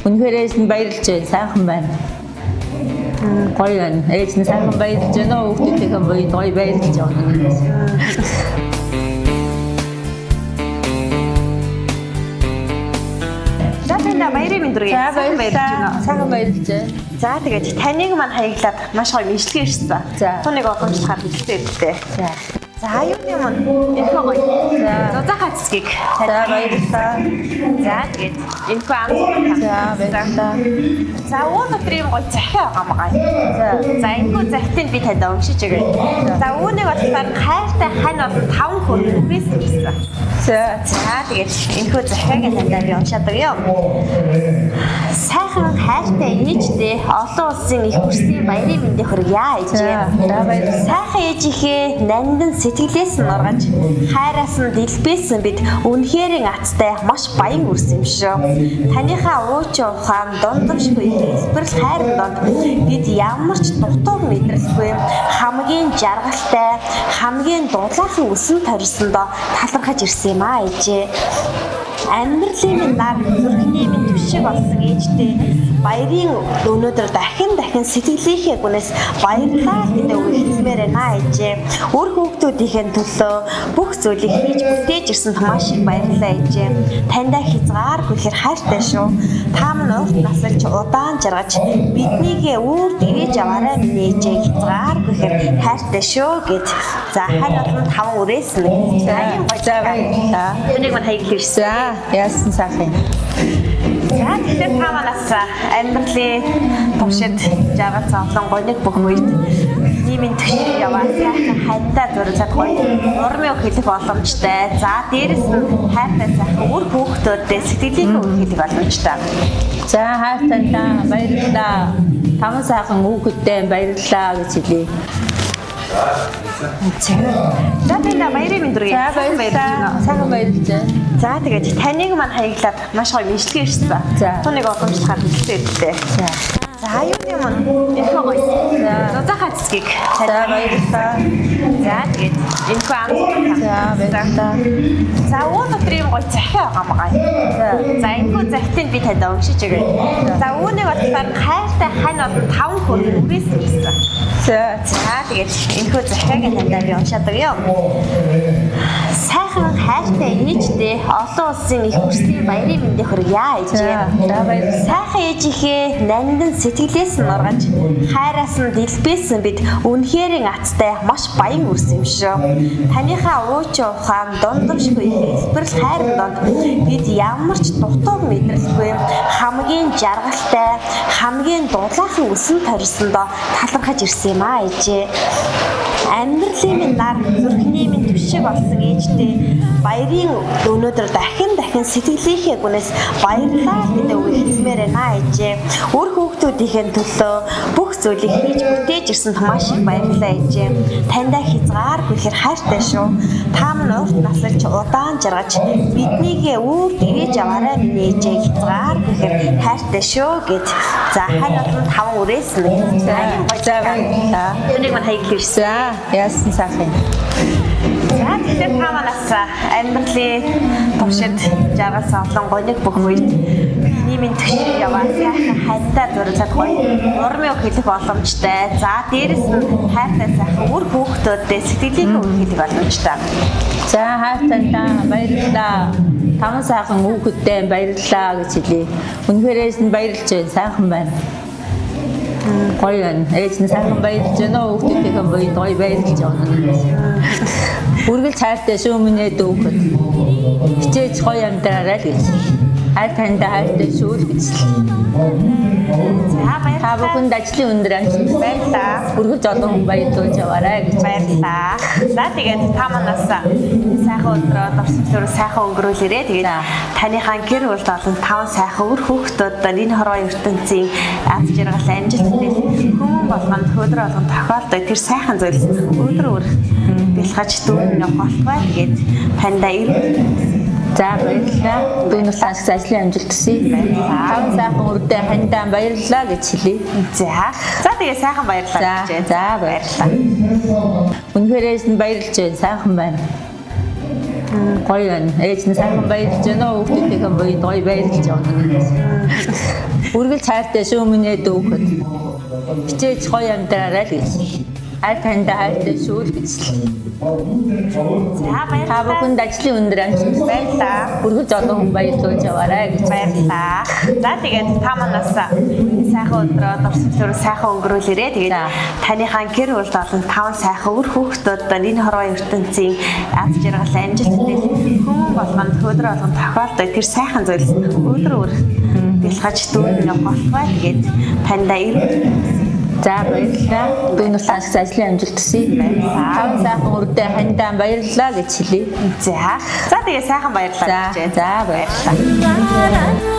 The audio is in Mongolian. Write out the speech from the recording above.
Үнэхээр ээж нь баярлж байна. Сайхан байна. Гоё байна. Ээж нь сайхан баярлж байна. Хүүхдүүдийнхээ гоё баярлж байна. За баярын мэдрэг. Сайхан баярлж байна. Сайхан баярлж байна. За тэгээд таныг маань хаяглаад маш гоё мэдлэг ирсэн. За. Түүнийг уламжлахаар хэлдэг дээ. За. За аюуны маань энэхүү гоё. За зузаахаа цэцгийг. За баярлалаа. За тэгээд энэхүү амт. За баярлалаа. За өнөөдөр юм гоё захиа байгаа маа. За энэхүү захтыг би танд уншиж өгье. За үүнийг болохоор хайртай хань бол 5 хөр үгээс ирсэн. За тэгээд энэхүү захиаг тандаа би уншаад өгье. Сайхан хайртай ээжтэй олон улсын их хүрсийн баярын мэндийг хүргье ээжээ. За баярлалаа. Сайхан ээжийнхээ нандин сэтгэлээс нь ургаж хайраас нь дэлбээсэн бид үнэхэрийн аттай маш баян үрсэн юм шүү. Таныхаа ууч ухаан дундамшгүй хэлбэрл хайрын донд бид ямар ч дутууг мэдрэлгүй хамгийн жаргалтай хамгийн дулаахан үсэн торьсондоо талархаж ирсэн юм аа ээжээ. Амьдралын минь нар зүрхний минь төвшиг болсон ээжтэй баярын өнөөдөр дахин сэтгэлийнхээ гүнээс баярлалаа гэдэг үгийг хэлмээр байна ээжээ. Үр хүүхдүүдийн төлөө бүх зүйлийг хийж бүтээж ирсэн маш их баярлалаа ээжээ. Таньда хязгааргүй хэр хайртай шүү. Та минь урт насалж удаан жаргаж биднийгээ үрд ээж аваарай минь ээжээ. Хязгааргүй хэр хайртай шүү гэж. За хань болон 5 үрээс нь. За баярлалаа. Түүнийг маань хаяглаа. Яасан сайхан. За тэгэхээр та манаас амьдралын туршид жаргал зовлон гониг бүх үед нийгмийн төшиг яваа сайхан хайртай зурцад гоё урмын хэлэх боломжтой. За дээрэс нь хайртай сайхан үр хүүхдүүдэд сэтгэлийн хэлэх боломжтой. За хайртайдаа баярлалаа. Таман сайхан хүүхэдтэй баярлалаа гэж хэлье. За тэгээд баярын мэдрэг. За баярлалаа. Сайхан баярлж байна. За тэгээд таныг маань хаяглаад маш гоё мэдлэг ирсэн. Түүнийг уламжлахаар хэлдэг дээ. За аюуны маань энэхүү гоё. Зузаахаа цэцгийг. За баярлалаа. За тэгээд энэхүү амт. За баярлалаа. За өнөөдөр юм гоё захиа байгаа маа. За энэхүү захтыг би танд уншиж өгье. За үүнийг болохоор хайртай хань бол 5 хөр үгээс ирсэн. За тэгээд энэхүү захиаг тандаа би уншаад өгье. Сайхан хайртай ээжтэй олон улсын их хүрсийн баярын мэндийг хүргье ээжээ. За баярлалаа. Сайхан ээжийнхээ нандин сэтгэлээс нь ургаж хайраас нь дэлбээсэн бид үнэхэрийн аттай маш баян үрсэн юм шүү. Таныхаа ууч ухаан дундамшгүй хэлбэрл хайрын донд бид ямар ч дутууг мэдрэлгүй хамгийн жаргалтай хамгийн дулаахан үсэн торьсондоо талархаж ирсэн юм аа ээжээ. Амьдралын минь нар зүрхний минь төвшиг болсон ээжтэй баярын өнөөдөр дахин сэтгэлийнхээ гүнээс баярлалаа гэдэг үгийг хэлмээр байна ээжээ. Үр хүүхдүүдийн төлөө бүх зүйлийг хийж бүтээж ирсэн маш их баярлалаа ээжээ. Таньда хязгааргүй хэр хайртай шүү. Та минь урт насалж удаан жаргаж биднийгээ үрд ээж аваарай минь ээжээ. Хязгааргүй хэр хайртай шүү гэж. За хань болон 5 үрээс нь. За баярлалаа. Түүнийг маань хаяглаа. Яасан сайхан. За тэгэхээр та манаас амьдралын туршид жаргал зовлон гониг бүх үед нийгмийн төшиг яваа сайхан хайртай зурцад гоё урмын хэлэх боломжтой. За дээрэс нь хайртай сайхан үр хүүхдүүдэд сэтгэлийн хэлэх боломжтой. За хайртайдаа баярлалаа. Таман сайхан хүүхэдтэй баярлалаа гэж хэлье. Үнэхээр ээж нь баярлж байна. Сайхан байна. Гоё байна. Ээж нь сайхан баярлж байна. Хүүхдүүдийнхээ гоё баярлж байна. Үргэлж хайртай шүү минь дүүхэд. Хичээж гоё амьдраарай л гэж. Хайр тандаа хайртай шүү л гэж. За баярлалаа. Та бүхэнд ажлын өндөр амжилт баярлалаа. Үргэлж олон хүн баярлуулж яваарай гэж баярлалаа. За тэгээд та манаас сайхан өдрөө дурсамжлал сайхан өнгөрүүлээрэй. Тэгээд таныхаа гэр бүл болон 5 сайхан үр хүүхдүүд энэ хорвоо ертөнцийн аз жаргал амжилттай хүмүүн болгонд өдөр болгон тохиолддог тэр сайхан зүйлс өдөр бэлгэж дүүрэн явах болтугай. Тэгээд таньда за баярлалаа. Дүүнээс ашигт ажлын амжилт хүсье. Баярлалаа. Сайхан үрдээ хандаа баярлалаа гэж хэлье. За тэгээ сайхан баярлалаа гэж. За баярлалаа. Үнэхээр ээж нь баярлж байна. Сайхан байна. Гоё байна. Ээж нь сайхан баярлж байна. Хүүхдүүдийнхээ гоё баярлж байна. Үргэлж хайртай шүү минь дүүхэд. Хичээж гоё амьдраарай л гэж. Хайр таньда хайртай шүү л гэж. За баярлалаа. Та бүхэнд ажлын өндөр амжилт Баярлалаа. Үргэлж олон хүн баярлуулж яваарай гэж. Баярлалаа. За тэгээд та манаас сайхан өдрөө дурсамжлаар сайхан өнгөрүүлээрэй. Тэгээд таныхаа гэр бүл болон 5 сайхан үр хүүхдүүд энэ хорвоо ертөнцийн аз жаргал амжилттай хүмүүн болгонд өдөр болгон тохиолдог тэр сайхан зүйлс өдөр өөр бэлгэж дүүрэн явах бай. Тэгээд таньда За баярлалаа. Дүүнээс цааш ажлын амжилт хүсье. Баярлалаа. Сайхан үрдээ хандаа баярлалаа гэж хэлье. За тэгээд сайхан баярлалаа гэж. За баярлалаа.